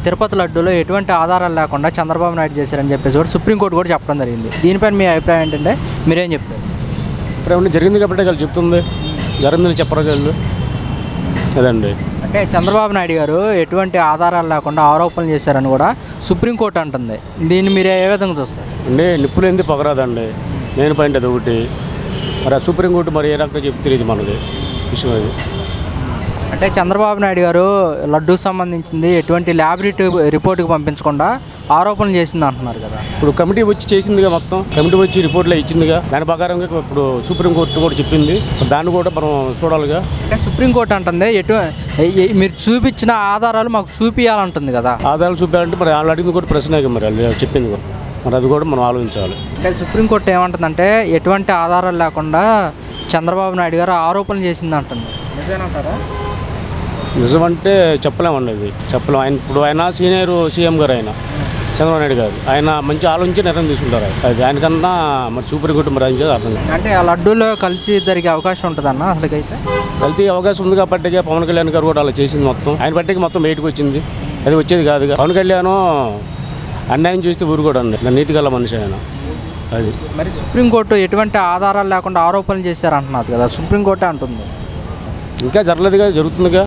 తిరుపతి లడ్డూలో ఎటువంటి ఆధారాలు లేకుండా చంద్రబాబు నాయుడు చేశారని చెప్పేసి కూడా సుప్రీంకోర్టు కూడా చెప్పడం జరిగింది. దీనిపైన మీ అభిప్రాయం ఏంటంటే మీరేం చెప్తారు? ఇప్పుడు ఏమన్నా జరిగింది కాబట్టి వాళ్ళు చెప్తుంది, జరిగిందని చెప్పరు వాళ్ళు అదండి. అంటే చంద్రబాబు నాయుడు గారు ఎటువంటి ఆధారాలు లేకుండా ఆరోపణలు చేశారని కూడా సుప్రీంకోర్టు అంటుంది. దీన్ని మీరు ఏ విధంగా చూస్తారు? అంటే నిప్పులు ఎందుకు పగరాదండి, నేను పాయింట్ అది ఒకటి. మరి ఆ సుప్రీంకోర్టు మరి ఏ రకంగా చెప్తే తెలియదు మనకి విషయం అది. అంటే చంద్రబాబు నాయుడు గారు లడ్డూకి సంబంధించింది ఎటువంటి రిపోర్ట్కి పంపించకుండా ఆరోపణలు చేసింది అంటున్నారు కదా. ఇప్పుడు కమిటీ వచ్చి చేసిందిగా, మొత్తం కమిటీ వచ్చి రిపోర్ట్లో ఇచ్చిందిగా, దాని ప్రకారంగా ఇప్పుడు సుప్రీంకోర్టు కూడా చెప్పింది, దాన్ని కూడా మనం చూడాలిగా. అంటే సుప్రీంకోర్టు అంటుంది మీరు చూపించిన ఆధారాలు మాకు చూపించాలంటుంది కదా. ఆధారాలు చూపించాలంటే మరి వాళ్ళు అడిగింది కూడా ప్రశ్నే మరి వాళ్ళు చెప్పింది కూడా, మరి అది కూడా మనం ఆలోచించాలి. అంటే సుప్రీంకోర్టు ఏమంటుందంటే ఎటువంటి ఆధారాలు లేకుండా చంద్రబాబు నాయుడు గారు ఆరోపణలు చేసింది అంటుంది. నిజమేనంటారా? నిజమంటే చెప్పలేమండి, అది చెప్పలేము. ఆయన ఇప్పుడు ఆయన సీనియర్ సీఎం గారు, ఆయన చంద్రబాబు నాయుడు గారు, ఆయన మంచి ఆలోచించి నిర్ణయం తీసుకుంటారు. అది ఆయనకన్నా మరి సుప్రీంకోర్టు మరి ఆయన అర్థం కాదు. అంటే ఆ లడ్డూలో కలిసి జరిగే అవకాశం ఉంటుందన్న అసలుకైతే? కలిసి అవకాశం ఉంది కాబట్టి పవన్ కళ్యాణ్ గారు కూడా అలా చేసింది, మొత్తం ఆయన పట్టికి మొత్తం బయటకు వచ్చింది, అది వచ్చేది కాదుగా. పవన్ కళ్యాణ్ అన్యాయం చేస్తే ఊరు కూడా అండి, నీతి గల మనిషి ఆయన. అది మరి సుప్రీంకోర్టు ఎటువంటి ఆధారాలు లేకుండా ఆరోపణలు చేశారంటున్నారు కదా, సుప్రీంకోర్టు అంటుంది. ఇంకా జరగలేదుగా, జరుగుతుందిగా.